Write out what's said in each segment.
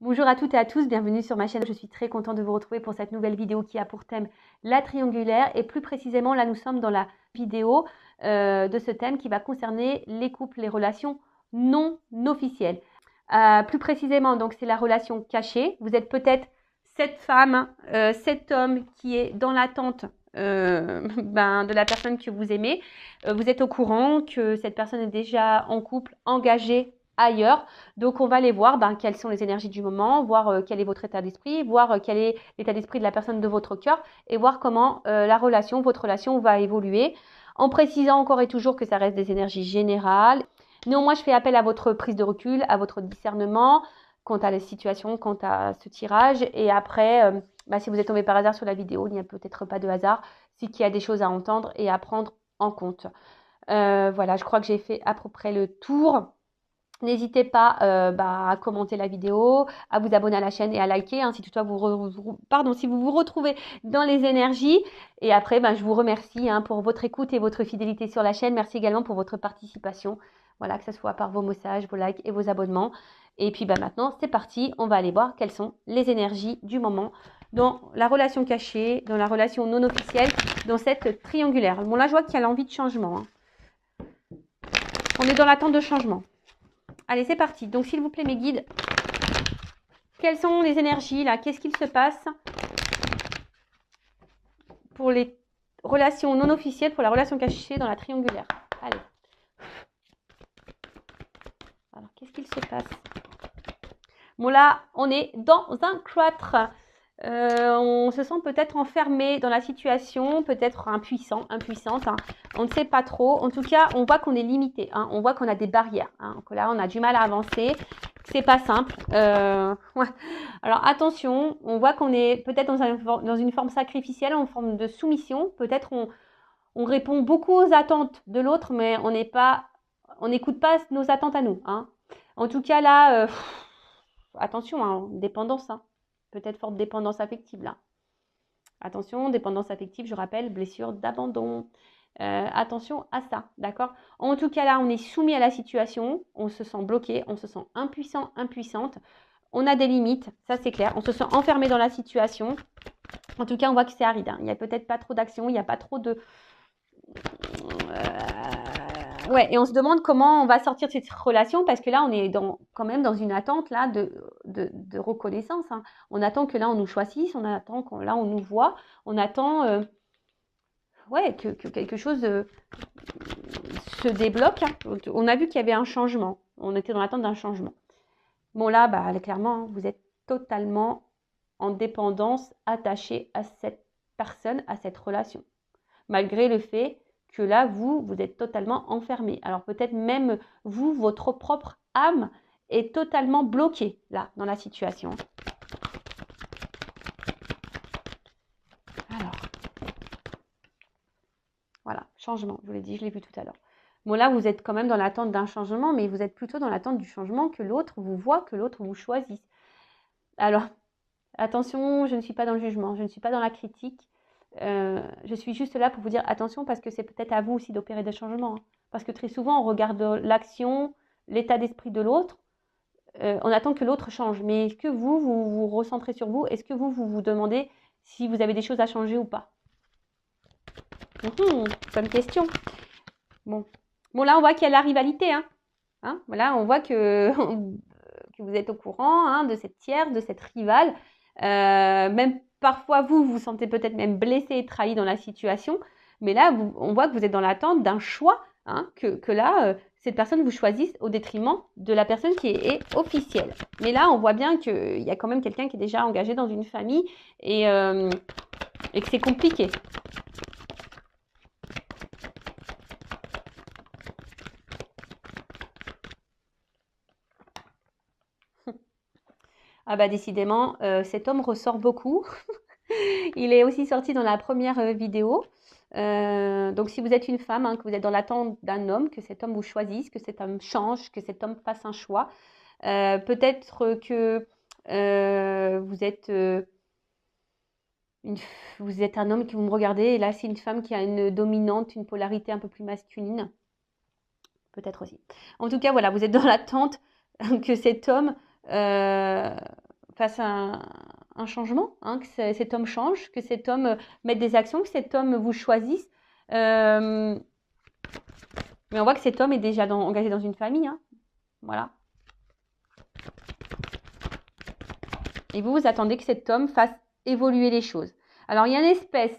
Bonjour à toutes et à tous, bienvenue sur ma chaîne. Je suis très contente de vous retrouver pour cette nouvelle vidéo qui a pour thème la triangulaire. Et plus précisément, là nous sommes dans la vidéo de ce thème qui va concerner les couples, les relations non officielles. Plus précisément, donc c'est la relation cachée. Vous êtes peut-être cette femme, cet homme qui est dans l'attente de la personne que vous aimez. Vous êtes au courant que cette personne est déjà en couple, engagée ailleurs. Donc, on va aller voir quelles sont les énergies du moment, voir quel est votre état d'esprit, voir quel est l'état d'esprit de la personne de votre cœur et voir comment votre relation va évoluer. En précisant encore et toujours que ça reste des énergies générales. Néanmoins, je fais appel à votre prise de recul, à votre discernement quant à la situation, quant à ce tirage. Et après, si vous êtes tombé par hasard sur la vidéo, il n'y a peut-être pas de hasard, c'est qu'il y a des choses à entendre et à prendre en compte. Voilà, je crois que j'ai fait à peu près le tour. N'hésitez pas à commenter la vidéo, à vous abonner à la chaîne et à liker si toutefois si vous vous retrouvez dans les énergies. Et après, je vous remercie pour votre écoute et votre fidélité sur la chaîne. Merci également pour votre participation. Voilà, que ce soit par vos messages, vos likes et vos abonnements. Et puis maintenant, c'est parti. On va aller voir quelles sont les énergies du moment dans la relation cachée, dans la relation non officielle, dans cette triangulaire. Bon, là, je vois qu'il y a l'envie de changement. On est dans l'attente de changement. Allez, c'est parti. Donc, s'il vous plaît, mes guides, quelles sont les énergies là? Qu'est-ce qu'il se passe pour les relations non officielles, pour la relation cachée dans la triangulaire? Allez. Alors, qu'est-ce qu'il se passe? Bon, là, on est dans un cloître. On se sent peut-être enfermé dans la situation, peut-être impuissante. On ne sait pas trop. En tout cas, on voit qu'on est limité. On voit qu'on a des barrières. Que là, on a du mal à avancer. C'est pas simple. Ouais. Alors attention, on voit qu'on est peut-être dans une forme sacrificielle, en forme de soumission. Peut-être on répond beaucoup aux attentes de l'autre, mais on n'écoute pas nos attentes à nous. En tout cas, là, attention, dépendance. Peut-être forte dépendance affective là. Attention, dépendance affective, je rappelle, blessure d'abandon. Attention à ça, d'accord? En tout cas là, on est soumis à la situation, on se sent bloqué, on se sent impuissant, impuissante. On a des limites, ça c'est clair. On se sent enfermé dans la situation. En tout cas, on voit que c'est aride. Il n'y a peut-être pas trop d'action, il n'y a pas trop de... Ouais, et on se demande comment on va sortir de cette relation parce que là, on est quand même dans une attente là de reconnaissance. On attend que là, on nous choisisse, on attend que là, on nous voit, on attend que quelque chose se débloque. On a vu qu'il y avait un changement. On était dans l'attente d'un changement. Bon, là, clairement, vous êtes totalement en dépendance, attaché à cette personne, à cette relation. Malgré le fait que là, vous êtes totalement enfermé. Alors peut-être même vous, votre propre âme est totalement bloquée là, dans la situation. Alors, voilà, changement, je vous l'ai dit, je l'ai vu tout à l'heure. Bon là, vous êtes quand même dans l'attente d'un changement, mais vous êtes plutôt dans l'attente du changement que l'autre vous voit, que l'autre vous choisisse. Alors, attention, je ne suis pas dans le jugement, je ne suis pas dans la critique. Je suis juste là pour vous dire attention parce que c'est peut-être à vous aussi d'opérer des changements. Parce que très souvent, on regarde l'action, l'état d'esprit de l'autre. On attend que l'autre change. Mais est-ce que vous vous recentrez sur vous? Est-ce que vous vous demandez si vous avez des choses à changer ou pas? Bonne question. Bon, là, on voit qu'il y a la rivalité. Voilà, on voit que vous êtes au courant de cette tierce, de cette rivale. Même parfois, vous vous sentez peut-être même blessé et trahi dans la situation. Mais là, on voit que vous êtes dans l'attente d'un choix, que là, cette personne vous choisisse au détriment de la personne qui est officielle. Mais là, on voit bien qu'il y a quand même quelqu'un qui est déjà engagé dans une famille et que c'est compliqué. Décidément, cet homme ressort beaucoup. Il est aussi sorti dans la première vidéo. Donc, si vous êtes une femme, que vous êtes dans l'attente d'un homme, que cet homme vous choisisse, que cet homme change, que cet homme fasse un choix, peut-être que vous êtes un homme qui vous me regardez et là, c'est une femme qui a une dominante, une polarité un peu plus masculine. Peut-être aussi. En tout cas, voilà, vous êtes dans l'attente que cet homme fasse un changement, hein, que cet homme change, que cet homme mette des actions, que cet homme vous choisisse. Mais on voit que cet homme est déjà engagé dans une famille. Hein. Voilà. Et vous attendez que cet homme fasse évoluer les choses. Alors, il y a une espèce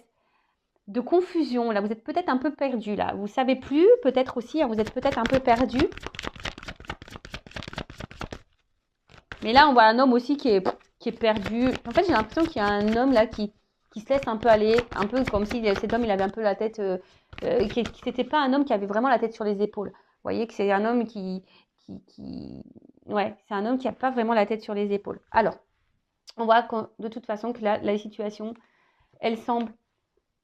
de confusion. Là, vous êtes peut-être un peu perdu. Là, vous ne savez plus, peut-être aussi, hein, vous êtes peut-être un peu perdu. Mais là, on voit un homme aussi qui est perdu. En fait, j'ai l'impression qu'il y a un homme là qui se laisse un peu aller, un peu comme si cet homme, il avait un peu la tête, qui n'était pas un homme qui avait vraiment la tête sur les épaules. Vous voyez que c'est un homme ouais, c'est un homme qui n'a pas vraiment la tête sur les épaules. Alors, on voit de toute façon que la situation, elle semble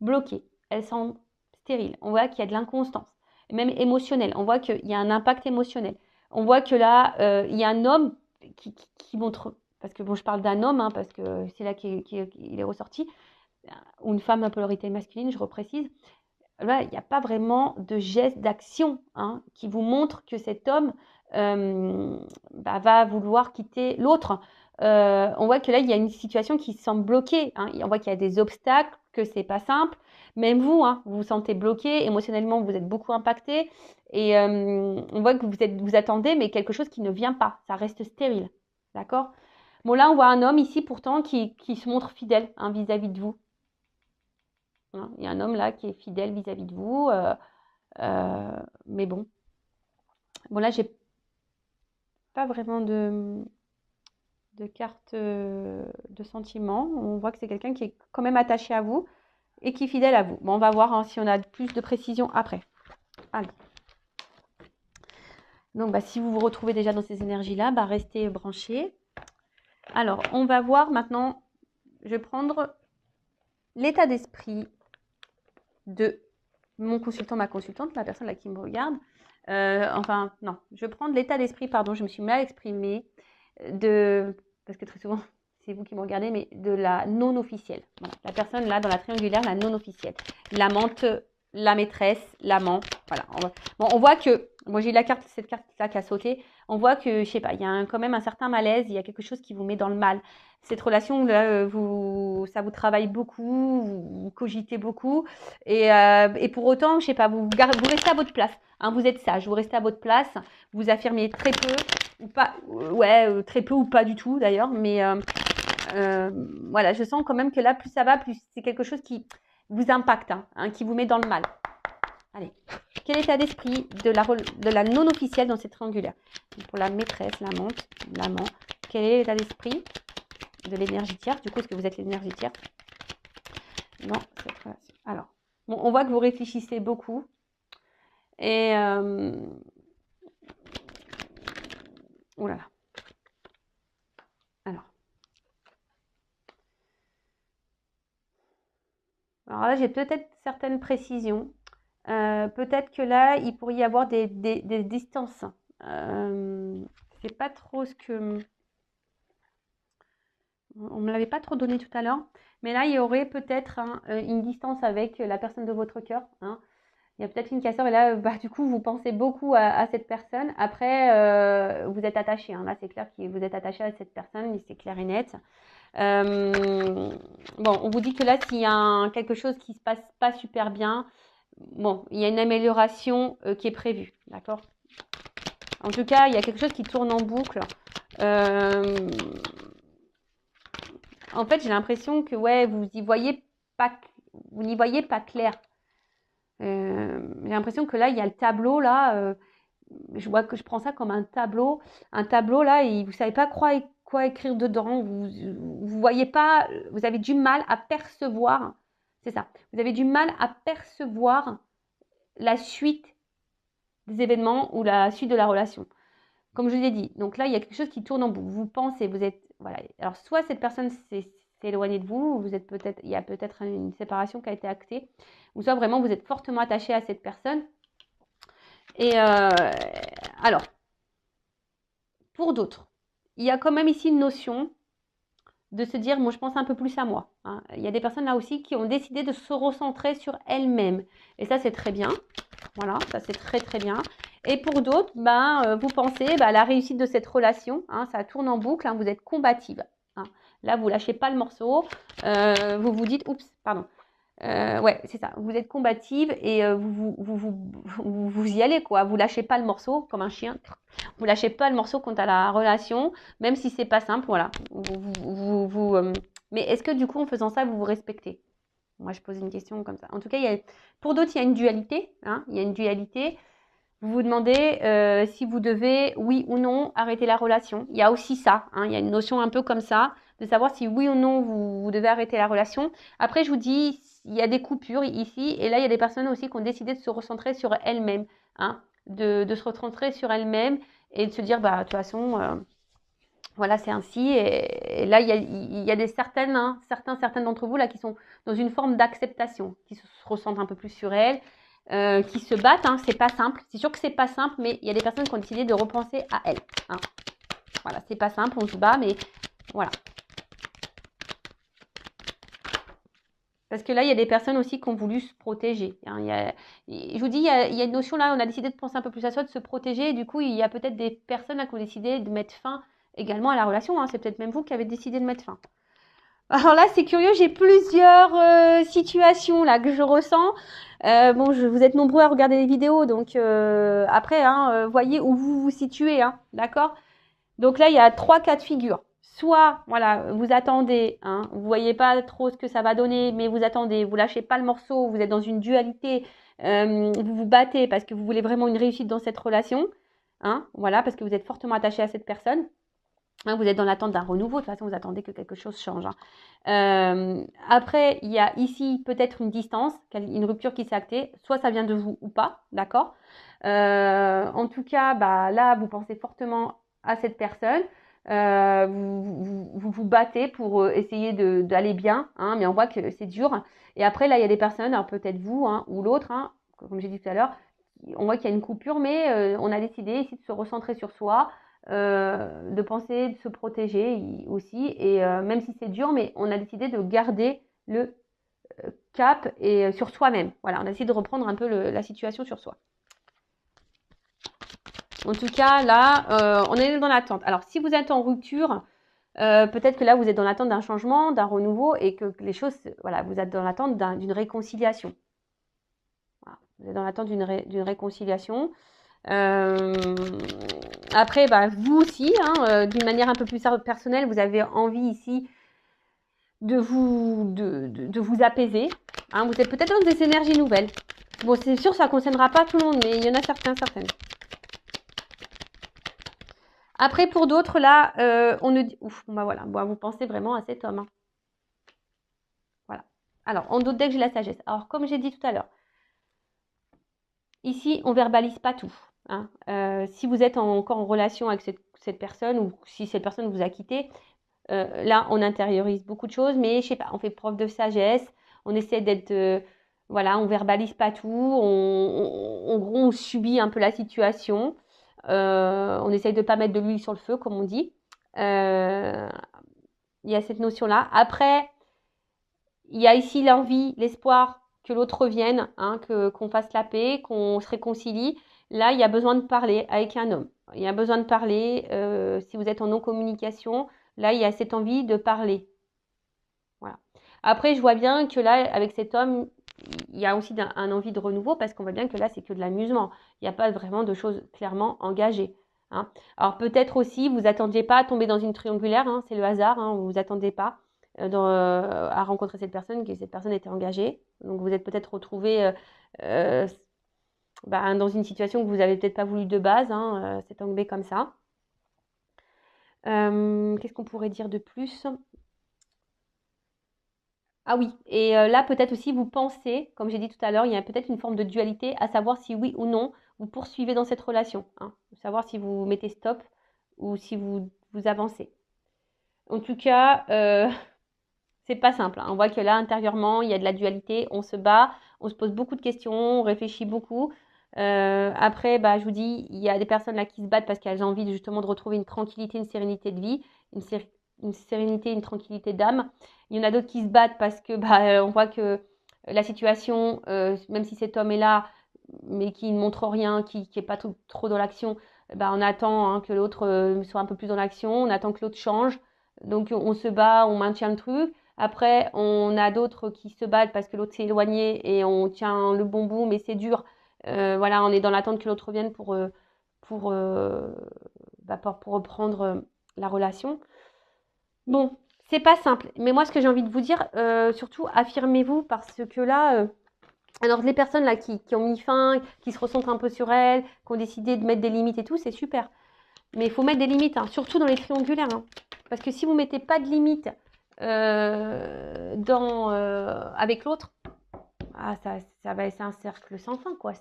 bloquée, elle semble stérile. On voit qu'il y a de l'inconstance, même émotionnelle. On voit qu'il y a un impact émotionnel. On voit que là, il y a un homme qui montre, parce que bon, je parle d'un homme, hein, parce que c'est là qu'il est ressorti, ou une femme à polarité masculine, je reprécise. Là, il n'y a pas vraiment de geste d'action hein, qui vous montre que cet homme va vouloir quitter l'autre. On voit que là, il y a une situation qui semble bloquée. Hein. On voit qu'il y a des obstacles, que c'est pas simple. Même vous, hein, vous vous sentez bloqué. Émotionnellement, vous êtes beaucoup impacté. Et on voit que vous attendez, mais quelque chose qui ne vient pas. Ça reste stérile. D'accord ? Bon, là, on voit un homme ici, pourtant, qui se montre fidèle hein, vis-à-vis de vous. Hein, il y a un homme là qui est fidèle vis-à-vis de vous. Mais bon. Bon, là, j'ai pas vraiment de carte de sentiment. On voit que c'est quelqu'un qui est quand même attaché à vous et qui est fidèle à vous. Bon, on va voir hein, si on a plus de précision après. Allez. Donc, si vous vous retrouvez déjà dans ces énergies-là, restez branchés. Alors, on va voir maintenant, je vais prendre l'état d'esprit de mon consultant, ma consultante, la personne là qui me regarde. Enfin, non, je vais prendre l'état d'esprit, pardon, je me suis mal exprimée, parce que très souvent, c'est vous qui me regardez, mais de la non officielle. Voilà, la personne là, dans la triangulaire, la non officielle. L'amante, la maîtresse, l'amant, voilà. On voit que, moi j'ai cette carte-là qui a sauté, on voit que, je sais pas, il y a quand même un certain malaise, il y a quelque chose qui vous met dans le mal. Cette relation, là, ça vous travaille beaucoup, vous cogitez beaucoup, et pour autant, je sais pas, vous restez à votre place. Hein, vous êtes sage, vous restez à votre place, vous affirmez très peu, ou pas, très peu ou pas du tout d'ailleurs, mais voilà, je sens quand même que là, plus ça va, plus c'est quelque chose qui vous impacte, hein, qui vous met dans le mal. Allez, quel état d'esprit de la non-officielle dans cette triangulaire? Pour la maîtresse, l'amante, l'amant, quel est l'état d'esprit de l'énergie tierce? Du coup, est-ce que vous êtes l'énergie tierce? Non, cette relation. Alors, bon, on voit que vous réfléchissez beaucoup. Et oh là là. Alors là, j'ai peut-être certaines précisions. Peut-être que là, il pourrait y avoir des distances. C'est pas trop ce que... On ne me l'avait pas trop donné tout à l'heure. Mais là, il y aurait peut-être une distance avec la personne de votre cœur. Hein. Il y a peut-être une cassure et là, du coup, vous pensez beaucoup à cette personne. Après, vous êtes attaché. Hein. Là, c'est clair que vous êtes attaché à cette personne, c'est clair et net. Bon, on vous dit que là, s'il y a quelque chose qui se passe pas super bien, bon, il y a une amélioration qui est prévue, d'accord? En tout cas, il y a quelque chose qui tourne en boucle. En fait, j'ai l'impression que ouais, vous n'y voyez pas clair. J'ai l'impression que là, il y a le tableau là. Je vois que je prends ça comme un tableau là, et vous savez pas quoi écrire dedans. Vous voyez pas, vous avez du mal à percevoir. C'est ça. Vous avez du mal à percevoir la suite des événements ou la suite de la relation. Comme je vous ai dit. Donc là, il y a quelque chose qui tourne en boucle. Vous pensez, vous êtes voilà. Alors soit cette personne s'est éloignée de vous, il y a peut-être une séparation qui a été actée, ou soit vraiment vous êtes fortement attaché à cette personne. Et alors, pour d'autres, il y a quand même ici une notion de se dire, moi je pense un peu plus à moi. Hein. Il y a des personnes là aussi qui ont décidé de se recentrer sur elles-mêmes. Et ça, c'est très bien. Voilà, ça c'est très très bien. Et pour d'autres, vous pensez à la réussite de cette relation. Hein, ça tourne en boucle, hein, vous êtes combative. hein. Là, vous lâchez pas le morceau. Vous vous dites, oups, pardon. Ouais, c'est ça. Vous êtes combative et vous y allez, quoi. Vous lâchez pas le morceau comme un chien. Vous lâchez pas le morceau quant à la relation, même si c'est pas simple, voilà. Mais est-ce que du coup, en faisant ça, vous vous respectez? Moi, je pose une question comme ça. En tout cas, pour d'autres, il y a une dualité, hein. Il y a une dualité. Vous vous demandez si vous devez, oui ou non, arrêter la relation. Il y a aussi ça, hein. Il y a une notion un peu comme ça, de savoir si oui ou non vous devez arrêter la relation. Après, je vous dis, il y a des coupures ici, et là, il y a des personnes aussi qui ont décidé de se recentrer sur elles-mêmes, hein, de se recentrer sur elles-mêmes et de se dire, bah, de toute façon, voilà, c'est ainsi. Et là, il y a certaines d'entre vous là qui sont dans une forme d'acceptation, qui se ressentent un peu plus sur elles, qui se battent. Hein, c'est pas simple. C'est sûr que c'est pas simple, mais il y a des personnes qui ont décidé de repenser à elles. Hein. Voilà, c'est pas simple, on se bat, mais voilà. Parce que là, il y a des personnes aussi qui ont voulu se protéger. Hein. Je vous dis, il y a une notion là, on a décidé de penser un peu plus à soi, de se protéger. Et du coup, il y a peut-être des personnes là, qui ont décidé de mettre fin également à la relation. Hein. C'est peut-être même vous qui avez décidé de mettre fin. Alors là, c'est curieux, j'ai plusieurs situations là que je ressens. Bon, vous êtes nombreux à regarder les vidéos, donc après, hein, voyez où vous vous situez, hein, d'accord? Donc là, il y a 3 cas de figure. Soit, voilà, vous attendez, hein, vous voyez pas trop ce que ça va donner, mais vous attendez, vous lâchez pas le morceau, vous êtes dans une dualité, vous vous battez parce que vous voulez vraiment une réussite dans cette relation, hein, voilà, parce que vous êtes fortement attaché à cette personne. Hein, vous êtes dans l'attente d'un renouveau, de toute façon, vous attendez que quelque chose change. Hein. Après, il y a ici peut-être une distance, une rupture qui s'est actée, soit ça vient de vous ou pas, d'accord? En tout cas, bah, là, vous pensez fortement à cette personne. Vous battez pour essayer d'aller bien, hein, mais on voit que c'est dur. Et après, là, il y a des personnes, alors peut-être vous hein, ou l'autre, hein, comme j'ai dit tout à l'heure, on voit qu'il y a une coupure, mais on a décidé ici de se recentrer sur soi, de penser, de se protéger aussi. Et même si c'est dur, mais on a décidé de garder le cap et sur soi-même. Voilà, on a décidé de reprendre un peu la situation sur soi. En tout cas, là, on est dans l'attente. Alors, si vous êtes en rupture, peut-être que là, vous êtes dans l'attente d'un changement, d'un renouveau et que les choses, voilà, vous êtes dans l'attente d'une réconciliation. Voilà, vous êtes dans l'attente d'une réconciliation. Après, bah, vous aussi, hein, d'une manière un peu plus personnelle, vous avez envie ici de vous apaiser. Hein, vous êtes peut-être dans des énergies nouvelles. Bon, c'est sûr, ça ne concernera pas tout le monde, mais il y en a certaines. Après, pour d'autres, là, on ne dit... Ouf, bah voilà, bon, vous pensez vraiment à cet homme. Hein. Voilà. Alors, on doute dès que j'ai la sagesse. Alors, comme j'ai dit tout à l'heure, ici, on ne verbalise pas tout. Hein. Si vous êtes encore en relation avec cette personne ou si cette personne vous a quitté, là, on intériorise beaucoup de choses, mais je sais pas, on fait preuve de sagesse, on essaie d'être... voilà, on verbalise pas tout, on subit un peu la situation. On essaye de ne pas mettre de l'huile sur le feu, comme on dit. Il y a cette notion-là. Après, il y a ici l'envie, l'espoir que l'autre revienne, hein, qu'on fasse la paix, qu'on se réconcilie. Là, il y a besoin de parler avec un homme. Il y a besoin de parler. Si vous êtes en non-communication, là, il y a cette envie de parler. Voilà. Après, je vois bien que là, avec cet homme, il y a aussi un envie de renouveau parce qu'on voit bien que là, c'est que de l'amusement. Il n'y a pas vraiment de choses clairement engagées. Hein. Alors peut-être aussi, vous n'attendiez pas à tomber dans une triangulaire, hein, c'est le hasard, hein, vous n'attendez pas à rencontrer cette personne, que cette personne était engagée. Donc vous êtes peut-être retrouvé dans une situation que vous n'avez peut-être pas voulu de base, hein, c'est tombé comme ça. Qu'est-ce qu'on pourrait dire de plus ? Ah oui, et là peut-être aussi vous pensez, comme j'ai dit tout à l'heure, il y a peut-être une forme de dualité à savoir si oui ou non vous poursuivez dans cette relation, hein, savoir si vous mettez stop ou si vous avancez. En tout cas, c'est pas simple. Hein. On voit que là intérieurement il y a de la dualité, on se bat, on se pose beaucoup de questions, on réfléchit beaucoup. Après, bah, je vous dis, il y a des personnes là qui se battent parce qu'elles ont envie justement de retrouver une tranquillité, une sérénité de vie, une sérénité, une tranquillité d'âme. Il y en a d'autres qui se battent parce que on voit que la situation, même si cet homme est là, mais qui ne montre rien, qui n'est pas trop dans l'action, on attend hein, que l'autre soit un peu plus dans l'action, on attend que l'autre change. Donc on se bat, on maintient le truc. Après, on a d'autres qui se battent parce que l'autre s'est éloigné et on tient le bon bout, mais c'est dur. Voilà, on est dans l'attente que l'autre revienne pour, pour reprendre la relation. Bon, c'est pas simple. Mais moi, ce que j'ai envie de vous dire, surtout, affirmez-vous parce que là, alors les personnes là qui ont mis fin, qui se ressentent un peu sur elles, qui ont décidé de mettre des limites et tout, c'est super. Mais il faut mettre des limites, hein, surtout dans les triangulaires. Hein. Parce que si vous ne mettez pas de limites avec l'autre, c'est un cercle sans fin, quoi.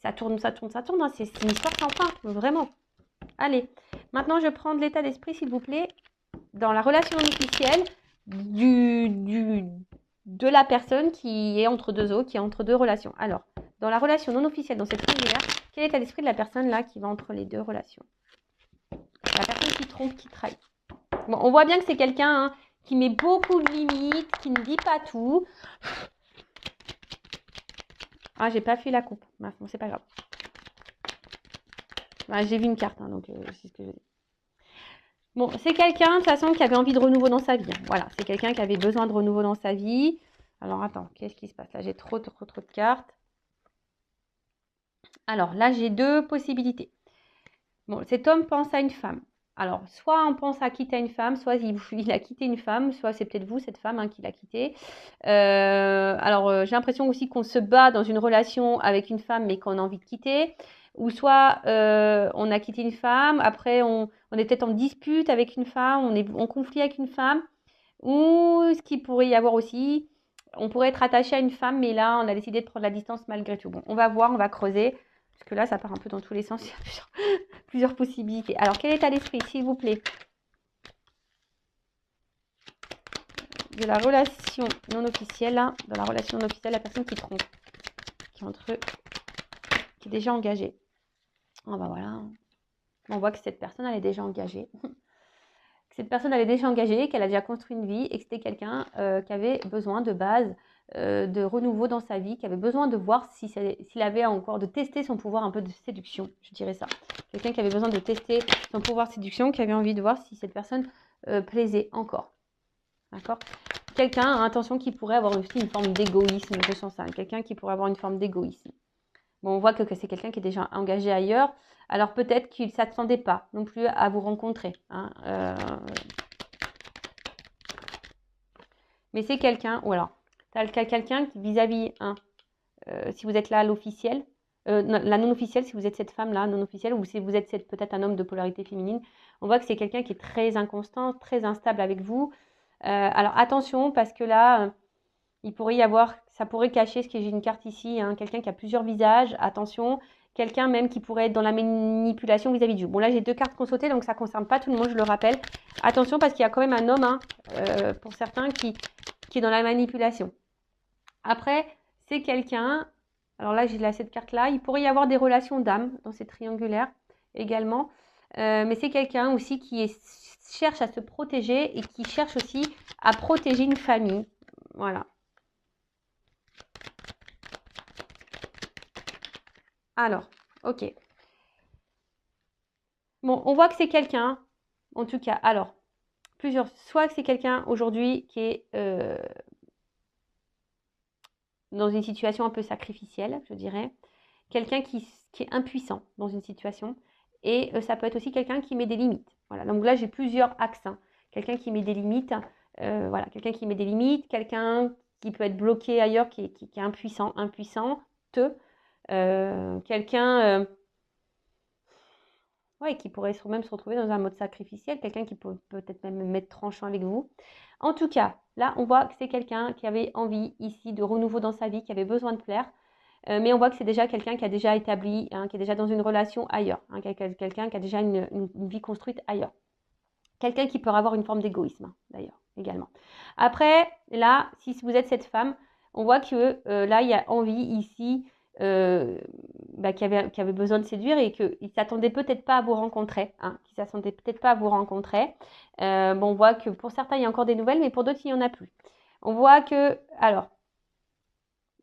Ça tourne, ça tourne, ça tourne. Hein. C'est une histoire sans fin, vraiment. Allez, maintenant je prends de l'état d'esprit, s'il vous plaît, dans la relation officielle de la personne qui est entre deux autres, qui est entre deux relations. Alors, dans la relation non officielle, dans cette triangulaire, quel est l'état d'esprit de la personne là qui va entre les deux relations? La personne qui trompe, qui trahit. Bon, on voit bien que c'est quelqu'un hein, qui met beaucoup de limites, qui ne dit pas tout. Ah, j'ai pas fait la coupe. Bon, c'est pas grave. Bah, j'ai vu une carte, hein, donc c'est ce que je dis. Bon, c'est quelqu'un, de toute façon, qui avait envie de renouveau dans sa vie. Hein. Voilà, c'est quelqu'un qui avait besoin de renouveau dans sa vie. Alors, attends, qu'est-ce qui se passe? Là, j'ai trop de cartes. Alors, là, j'ai deux possibilités. Bon, cet homme pense à une femme. Alors, soit on pense à quitter une femme, soit il a quitté une femme, soit c'est peut-être vous, cette femme, hein, qui l'a quitté. J'ai l'impression aussi qu'on se bat dans une relation avec une femme, mais qu'on a envie de quitter. Ou soit on a quitté une femme, après on est peut-être en dispute avec une femme, on est en conflit avec une femme. Ou ce qu'il pourrait y avoir aussi, on pourrait être attaché à une femme, mais là, on a décidé de prendre la distance malgré tout. Bon, on va voir, on va creuser. Parce que là, ça part un peu dans tous les sens. Il y a plusieurs possibilités. Alors, quel état d'esprit, s'il vous plaît, de la relation non officielle, hein, dans la relation non officielle, la personne qui trompe, qui est déjà engagée. Oh, bah voilà. On voit que cette personne, elle est déjà engagée. Cette personne, elle est déjà engagée, qu'elle a déjà construit une vie et que c'était quelqu'un qui avait besoin de base de renouveau dans sa vie, qui avait besoin de voir s'il avait encore, de tester son pouvoir un peu de séduction, je dirais ça. Quelqu'un qui avait besoin de tester son pouvoir de séduction, qui avait envie de voir si cette personne plaisait encore. D'accord? Quelqu'un, attention, qui pourrait avoir aussi une forme d'égoïsme, je sens ça. Quelqu'un qui pourrait avoir une forme d'égoïsme. Bon, on voit que c'est quelqu'un qui est déjà engagé ailleurs. Alors peut-être qu'il ne s'attendait pas non plus à vous rencontrer. Hein, Mais c'est quelqu'un, ou alors, tu as quelqu'un qui vis-à-vis, hein, si vous êtes là à l'officiel, la non-officielle, si vous êtes cette femme-là, non-officielle, ou si vous êtes peut-être un homme de polarité féminine, on voit que c'est quelqu'un qui est très inconstant, très instable avec vous. Alors attention, parce que là, il pourrait y avoir, ça pourrait cacher, ce que j'ai une carte ici, hein, quelqu'un qui a plusieurs visages, attention, quelqu'un même qui pourrait être dans la manipulation vis-à-vis de vous. Bon là j'ai deux cartes qui ont sauté, donc ça ne concerne pas tout le monde, je le rappelle. Attention parce qu'il y a quand même un homme, hein, pour certains, qui est dans la manipulation. Après, c'est quelqu'un, alors là j'ai cette carte-là, il pourrait y avoir des relations d'âme dans ces triangulaires également, mais c'est quelqu'un aussi qui cherche à se protéger et qui cherche aussi à protéger une famille. Voilà. Alors, ok. Bon, on voit que c'est quelqu'un, en tout cas, alors, soit que c'est quelqu'un aujourd'hui qui est dans une situation un peu sacrificielle, je dirais. Quelqu'un qui est impuissant dans une situation. Et ça peut être aussi quelqu'un qui met des limites. Voilà, donc là, j'ai plusieurs axes. Hein. Quelqu'un qui met des limites, voilà, quelqu'un qui met des limites, quelqu'un qui peut être bloqué ailleurs, qui est impuissante, quelqu'un qui pourrait même se retrouver dans un mode sacrificiel, quelqu'un qui peut peut-être même être tranchant avec vous. En tout cas, là, on voit que c'est quelqu'un qui avait envie ici de renouveau dans sa vie, qui avait besoin de plaire. Mais on voit que c'est déjà quelqu'un qui a déjà établi, hein, qui est déjà dans une relation ailleurs. Hein, quelqu'un qui a déjà une vie construite ailleurs. Quelqu'un qui peut avoir une forme d'égoïsme, hein, d'ailleurs, également. Après, là, si vous êtes cette femme, on voit que là, il y a envie ici, qui avait besoin de séduire et qu'il ne s'attendait peut-être pas à vous rencontrer. Hein, on voit que pour certains, il y a encore des nouvelles, mais pour d'autres, il n'y en a plus. On voit que, alors,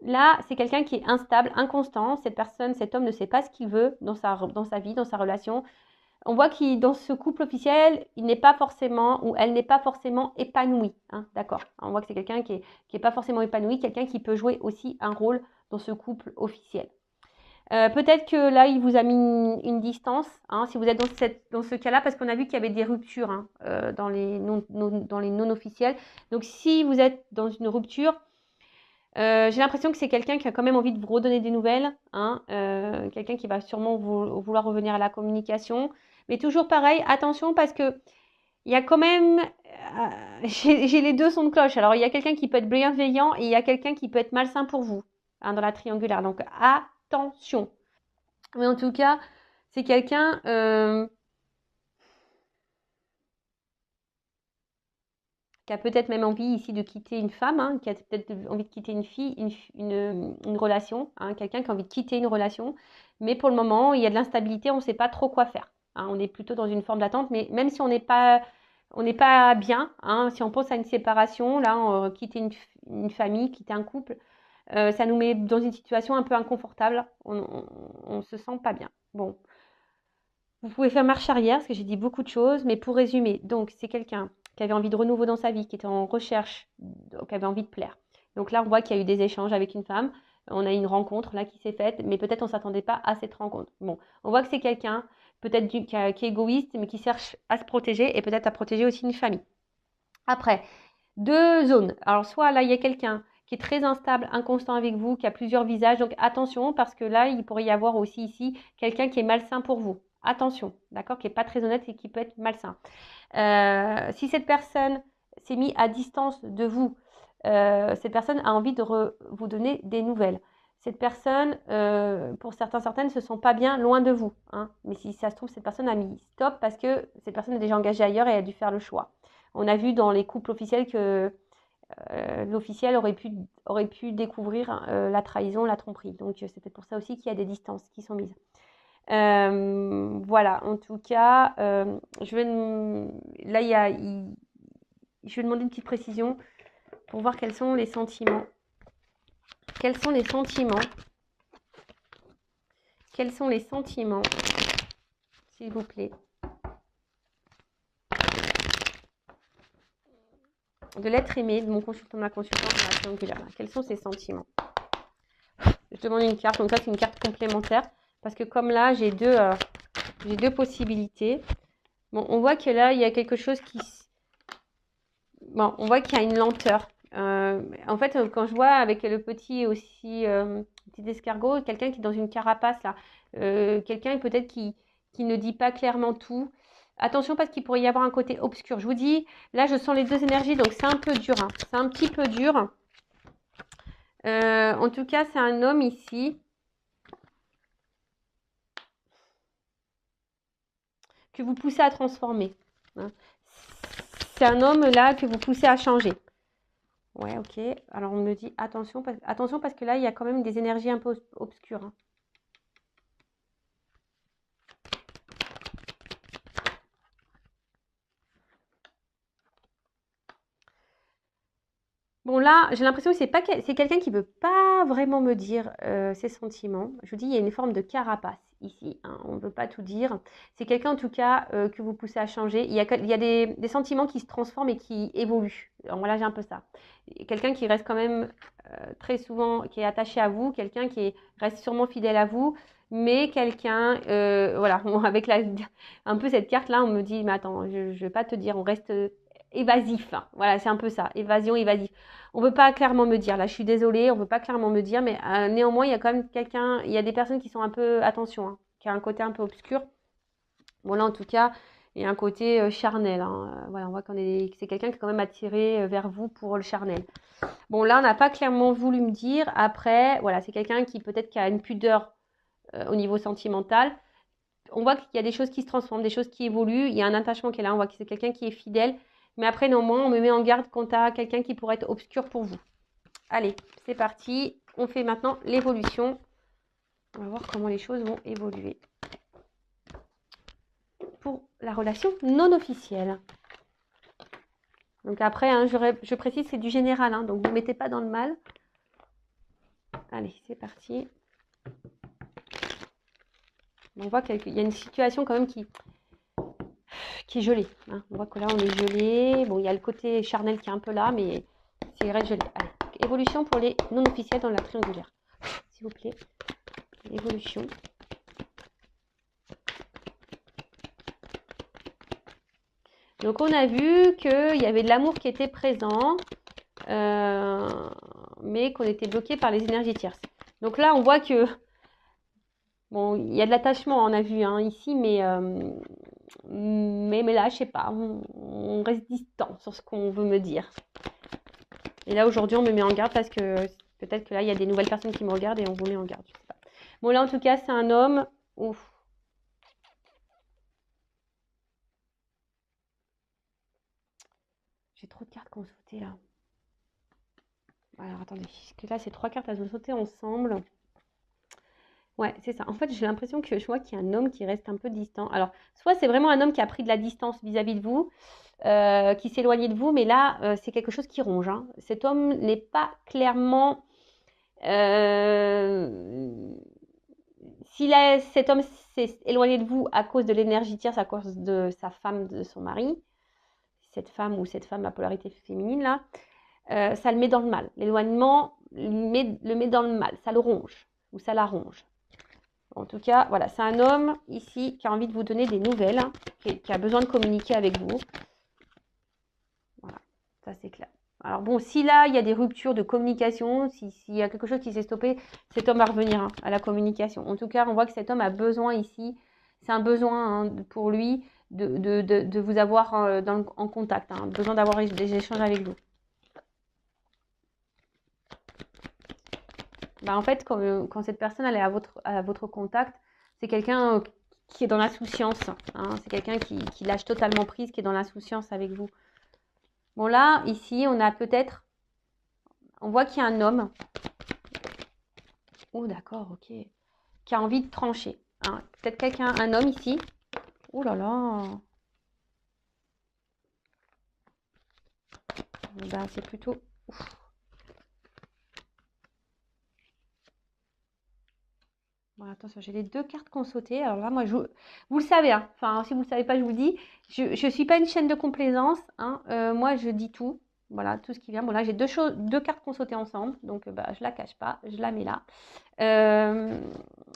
là, c'est quelqu'un qui est instable, inconstant. Cette personne, cet homme ne sait pas ce qu'il veut dans sa vie, dans sa relation. On voit qu'il dans ce couple officiel, il n'est pas forcément ou elle n'est pas forcément épanouie. Hein, d'accord. On voit que c'est quelqu'un qui est pas forcément épanoui, quelqu'un qui peut jouer aussi un rôle dans ce couple officiel. Peut-être que là, il vous a mis une distance, hein, si vous êtes dans ce cas-là, parce qu'on a vu qu'il y avait des ruptures hein, dans les non officiels. Donc, si vous êtes dans une rupture, j'ai l'impression que c'est quelqu'un qui a quand même envie de vous redonner des nouvelles, hein, quelqu'un qui va sûrement vouloir revenir à la communication. Mais toujours pareil, attention parce que il y a quand même, j'ai les deux sons de cloche. Alors, il y a quelqu'un qui peut être bienveillant et il y a quelqu'un qui peut être malsain pour vous hein, dans la triangulaire. Donc, attention. Mais en tout cas, c'est quelqu'un qui a peut-être même envie ici de quitter une femme, hein, qui a peut-être envie de quitter une fille, une relation, hein, quelqu'un qui a envie de quitter une relation. Mais pour le moment, il y a de l'instabilité, on ne sait pas trop quoi faire. Hein, on est plutôt dans une forme d'attente, mais même si on n'est pas bien, hein, si on pense à une séparation, là, quitter une famille, quitter un couple, ça nous met dans une situation un peu inconfortable. On se sent pas bien. Bon, vous pouvez faire marche arrière, parce que j'ai dit beaucoup de choses, mais pour résumer, donc c'est quelqu'un qui avait envie de renouveau dans sa vie, qui était en recherche, qui avait envie de plaire. Donc là, on voit qu'il y a eu des échanges avec une femme, on a eu une rencontre là qui s'est faite, mais peut-être on ne s'attendait pas à cette rencontre. Bon, on voit que c'est quelqu'un peut-être qui est égoïste, mais qui cherche à se protéger et peut-être à protéger aussi une famille. Après, deux zones. Alors soit là, il y a quelqu'un qui est très instable, inconstant avec vous, qui a plusieurs visages. Donc attention, parce que là, il pourrait y avoir aussi ici quelqu'un qui est malsain pour vous. Attention, d'accord, qui n'est pas très honnête et qui peut être malsain. Si cette personne s'est mise à distance de vous, cette personne a envie de vous donner des nouvelles. Cette personne, pour certaines, ne se sent pas bien loin de vous. Hein. Mais si ça se trouve, cette personne a mis stop parce que cette personne est déjà engagée ailleurs et a dû faire le choix. On a vu dans les couples officiels que l'officiel aurait pu découvrir la trahison, la tromperie. Donc c'est peut-être pour ça aussi qu'il y a des distances qui sont mises. Voilà, en tout cas, je vais demander une petite précision pour voir quels sont les sentiments. Quels sont les sentiments? Quels sont les sentiments, s'il vous plaît, de l'être aimé, de mon consultant, de ma consultante, de ma triangulaire. Quels sont ses sentiments? Je demande une carte, donc ça c'est une carte complémentaire, parce que comme là, j'ai deux possibilités. Bon, on voit que là, il y a quelque chose qui... Bon, on voit qu'il y a une lenteur. En fait, quand je vois avec le petit aussi, petit escargot, quelqu'un qui est dans une carapace là, quelqu'un peut-être qui ne dit pas clairement tout. Attention parce qu'il pourrait y avoir un côté obscur. Je vous dis, là je sens les deux énergies, donc c'est un peu dur. Hein. C'est un petit peu dur. En tout cas, c'est un homme ici que vous poussez à transformer. Hein. C'est un homme là que vous poussez à changer. Ouais, ok. Alors on me dit attention parce que là, il y a quand même des énergies un peu obscures. Hein. Bon là, j'ai l'impression que c'est quelqu'un qui ne veut pas vraiment me dire ses sentiments. Je vous dis, il y a une forme de carapace ici. Hein, on ne veut pas tout dire. C'est quelqu'un en tout cas que vous poussez à changer. Il y a des sentiments qui se transforment et qui évoluent. Alors là, j'ai un peu ça. Quelqu'un qui reste quand même très souvent, qui est attaché à vous, quelqu'un qui reste sûrement fidèle à vous, mais quelqu'un, voilà, avec un peu cette carte-là, on me dit, mais attends, je ne vais pas te dire, on reste évasif. Hein. Voilà, c'est un peu ça, évasion, évasif. On ne veut pas clairement me dire, là je suis désolée, on ne veut pas clairement me dire, mais néanmoins, il y a quand même quelqu'un, il y a des personnes qui sont un peu, attention, hein, qui a un côté un peu obscur. Bon là, en tout cas, il y a un côté charnel. Hein. Voilà, on voit c'est quelqu'un qui est quand même attiré vers vous pour le charnel. Bon, là, on n'a pas clairement voulu me dire. Après, voilà, c'est quelqu'un qui peut-être qui a une pudeur au niveau sentimental. On voit qu'il y a des choses qui se transforment, des choses qui évoluent. Il y a un attachement qui est là. On voit que c'est quelqu'un qui est fidèle. Mais après, néanmoins, on me met en garde quant à quelqu'un qui pourrait être obscur pour vous. Allez, c'est parti. On fait maintenant l'évolution. On va voir comment les choses vont évoluer. Pour la relation non officielle. Donc après, hein, je précise, c'est du général. Hein, donc, vous ne mettez pas dans le mal. Allez, c'est parti. On voit qu'il y a une situation quand même qui qui est gelé. Hein. On voit que là, on est gelé. Bon, il y a le côté charnel qui est un peu là, mais c'est reste gelé. Allez, évolution pour les non officiels dans la triangulaire. S'il vous plaît. Évolution. Donc, on a vu qu'il y avait de l'amour qui était présent, mais qu'on était bloqué par les énergies tierces. Donc là, on voit que, bon, il y a de l'attachement, on a vu hein, ici, mais là, je sais pas, on reste distant sur ce qu'on veut me dire. Et là, aujourd'hui, on me met en garde parce que peut-être que là, il y a des nouvelles personnes qui me regardent et on vous met en garde, je sais pas. Bon, là, en tout cas, c'est un homme. Ouf. J'ai trop de cartes qui ont sauté, là. Alors, attendez, parce que là, c'est 3 cartes, elles ont sauté ensemble. Ouais, c'est ça. En fait, j'ai l'impression que je vois qu'il y a un homme qui reste un peu distant. Alors, soit c'est vraiment un homme qui a pris de la distance vis-à-vis de vous, qui s'est éloigné de vous, mais là, c'est quelque chose qui ronge. Hein. Cet homme n'est pas clairement... si cet homme s'est éloigné de vous à cause de l'énergie tierce, à cause de sa femme, de son mari, cette femme ou cette femme à polarité féminine, là, ça le met dans le mal. L'éloignement le met dans le mal, ça le ronge ou ça la ronge. En tout cas, voilà, c'est un homme ici qui a envie de vous donner des nouvelles, hein, qui a besoin de communiquer avec vous. Voilà, ça c'est clair. Alors bon, si là, il y a des ruptures de communication, s'il y a quelque chose qui s'est stoppé, cet homme va revenir hein, à la communication. En tout cas, on voit que cet homme a besoin ici, c'est un besoin hein, pour lui de vous avoir en contact, hein, besoin d'avoir des échanges avec vous. Bah, en fait, quand cette personne elle est à votre contact, c'est quelqu'un qui est dans l'insouciance. Hein, c'est quelqu'un qui lâche totalement prise, qui est dans l'insouciance avec vous. Bon, là, ici, on a peut-être... On voit qu'il y a un homme. Oh, d'accord, ok. Qui a envie de trancher. Hein. Peut-être quelqu'un, un homme ici. Oh là là. Bah, c'est plutôt... Ouf. Bon, attention, j'ai les 2 cartes qui ont sauté. Alors là, moi, vous le savez, hein. Enfin, si vous ne le savez pas, je vous le dis. Je ne suis pas une chaîne de complaisance. Hein. Moi, je dis tout. Voilà, tout ce qui vient. Bon, là, j'ai 2 cartes qui ont sauté ensemble. Donc, bah, je ne la cache pas. Je la mets là.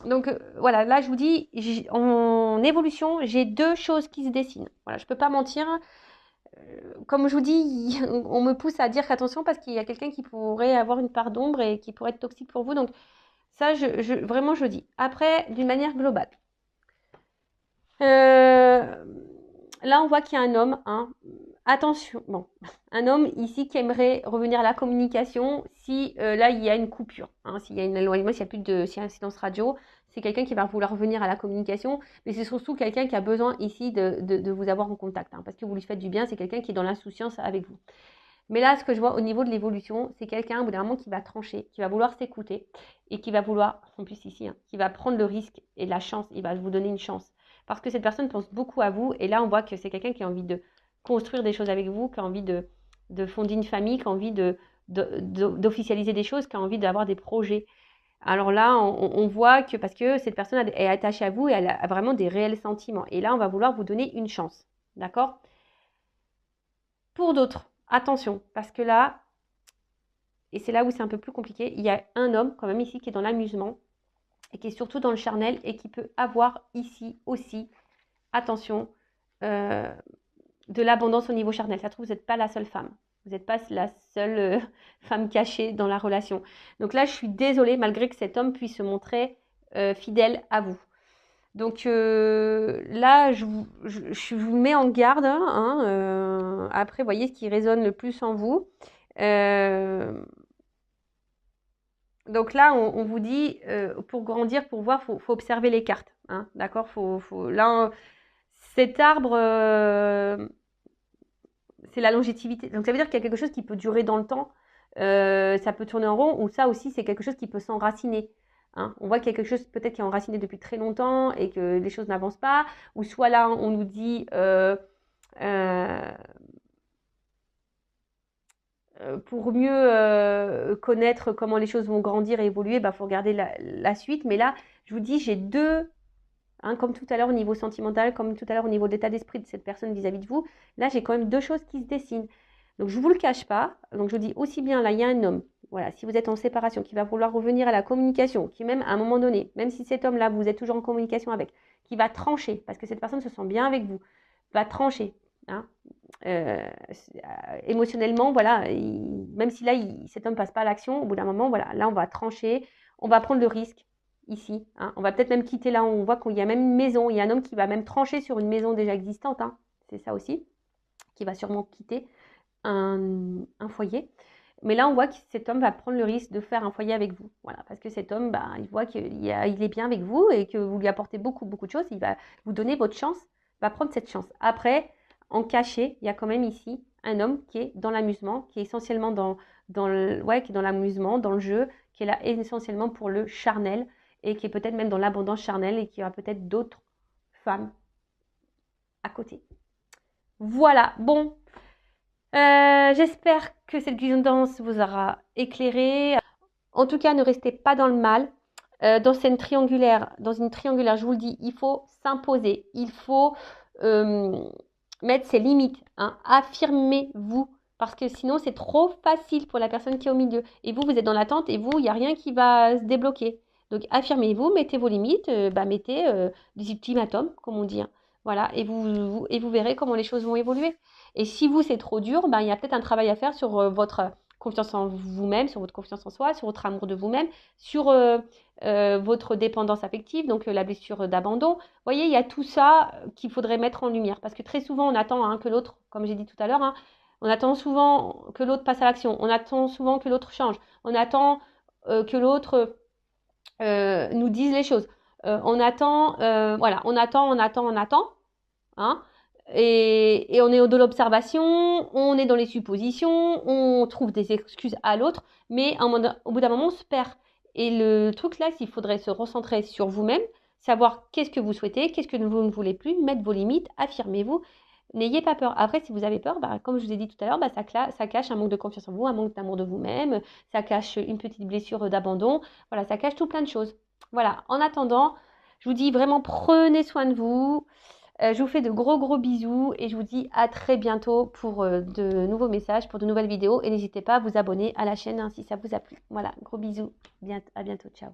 Donc, voilà, là, je vous dis, en évolution, j'ai 2 choses qui se dessinent. Voilà, je ne peux pas mentir. Comme je vous dis, on me pousse à dire attention parce qu'il y a quelqu'un qui pourrait avoir une part d'ombre et qui pourrait être toxique pour vous. Donc, ça, vraiment, je dis. Après, d'une manière globale. Là, on voit qu'il y a un homme. Hein. Attention, bon, un homme ici qui aimerait revenir à la communication si là, il y a une coupure. Hein, s'il y a un éloignement, s'il y a un silence radio, c'est quelqu'un qui va vouloir revenir à la communication. Mais c'est surtout quelqu'un qui a besoin ici de vous avoir en contact. Hein, parce que vous lui faites du bien, c'est quelqu'un qui est dans l'insouciance avec vous. Mais là, ce que je vois au niveau de l'évolution, c'est quelqu'un, au bout d'un moment, qui va trancher, qui va vouloir s'écouter et qui va vouloir, en plus ici, hein, qui va prendre le risque et la chance, il va vous donner une chance. Parce que cette personne pense beaucoup à vous et là, on voit que c'est quelqu'un qui a envie de construire des choses avec vous, qui a envie de fonder une famille, qui a envie d'officialiser des choses, qui a envie d'avoir des projets. Alors là, on voit que parce que cette personne est attachée à vous et elle a vraiment des réels sentiments. Et là, on va vouloir vous donner une chance. D'accord ? Pour d'autres, attention, parce que là, et c'est là où c'est un peu plus compliqué, il y a un homme quand même ici qui est dans l'amusement et qui est surtout dans le charnel et qui peut avoir ici aussi, attention, de l'abondance au niveau charnel. Ça se trouve, vous n'êtes pas la seule femme. Vous n'êtes pas la seule femme cachée dans la relation. Donc là, je suis désolée, malgré que cet homme puisse se montrer fidèle à vous. Donc là, je vous mets en garde. Hein, après, voyez ce qui résonne le plus en vous. Donc là, on vous dit, pour grandir, pour voir, il faut observer les cartes. Hein, d'accord, là, cet arbre, c'est la longévité. Donc ça veut dire qu'il y a quelque chose qui peut durer dans le temps. Ça peut tourner en rond, ou ça aussi, c'est quelque chose qui peut s'enraciner. Hein. On voit qu'il y a quelque chose peut-être qui est enraciné depuis très longtemps et que les choses n'avancent pas. Ou soit là, on nous dit... pour mieux connaître comment les choses vont grandir et évoluer, il faut regarder la suite. Mais là, je vous dis, j'ai 2 Hein, comme tout à l'heure au niveau sentimental, comme tout à l'heure au niveau de l'état d'esprit de cette personne vis-à-vis de vous, là j'ai quand même deux choses qui se dessinent. Donc je ne vous le cache pas, donc je vous dis aussi bien là, il y a un homme, voilà, si vous êtes en séparation, qui va vouloir revenir à la communication, qui même à un moment donné, même si cet homme-là, vous êtes toujours en communication avec, qui va trancher, parce que cette personne se sent bien avec vous, va trancher, hein, émotionnellement, voilà, même si là, cet homme ne passe pas à l'action, au bout d'un moment, voilà, là on va trancher, on va prendre le risque, ici, hein, on va peut-être même quitter là, on voit qu'il y a même une maison, il y a un homme qui va même trancher sur une maison déjà existante, hein, c'est ça aussi, qui va sûrement quitter un foyer. Mais là, on voit que cet homme va prendre le risque de faire un foyer avec vous. Voilà, parce que cet homme, bah, il voit qu'il est bien avec vous et que vous lui apportez beaucoup, beaucoup de choses. Il va vous donner votre chance, va prendre cette chance. Après, en caché, il y a quand même ici un homme qui est dans l'amusement, qui est essentiellement qui est dans l'amusement, dans le jeu, qui est là essentiellement pour le charnel et qui est peut-être même dans l'abondance charnelle et qui aura peut-être d'autres femmes à côté. Voilà, bon, j'espère que cette guidance vous aura éclairé. En tout cas, ne restez pas dans le mal. Dans une triangulaire, je vous le dis, il faut s'imposer. Il faut mettre ses limites. Hein. Affirmez-vous. Parce que sinon, c'est trop facile pour la personne qui est au milieu. Et vous, vous êtes dans l'attente et vous, il n'y a rien qui va se débloquer. Donc, affirmez-vous, mettez vos limites, mettez des ultimatums, comme on dit. Hein. Voilà, et vous verrez comment les choses vont évoluer. Et si vous, c'est trop dur, il y a peut-être un travail à faire sur votre confiance en vous-même, sur votre confiance en soi, sur votre amour de vous-même, sur votre dépendance affective, donc la blessure d'abandon. Vous voyez, il y a tout ça qu'il faudrait mettre en lumière. Parce que très souvent, on attend que l'autre, comme j'ai dit tout à l'heure, hein, on attend souvent que l'autre passe à l'action. On attend souvent que l'autre change. On attend que l'autre nous dise les choses. Voilà, on attend. Hein, et on est de l'observation, on est dans les suppositions, on trouve des excuses à l'autre, mais au bout d'un moment, on se perd. Et le truc là, s'il faudrait se recentrer sur vous-même, savoir qu'est-ce que vous souhaitez, qu'est-ce que vous ne voulez plus, mettre vos limites, affirmez-vous. N'ayez pas peur. Après, si vous avez peur, comme je vous ai dit tout à l'heure, ça cache un manque de confiance en vous, un manque d'amour de vous-même, ça cache une petite blessure d'abandon. Voilà, ça cache tout plein de choses. Voilà, en attendant, je vous dis vraiment prenez soin de vous. Je vous fais de gros gros bisous et je vous dis à très bientôt pour de nouveaux messages, pour de nouvelles vidéos. Et n'hésitez pas à vous abonner à la chaîne si ça vous a plu. Voilà, gros bisous. À bientôt. Ciao.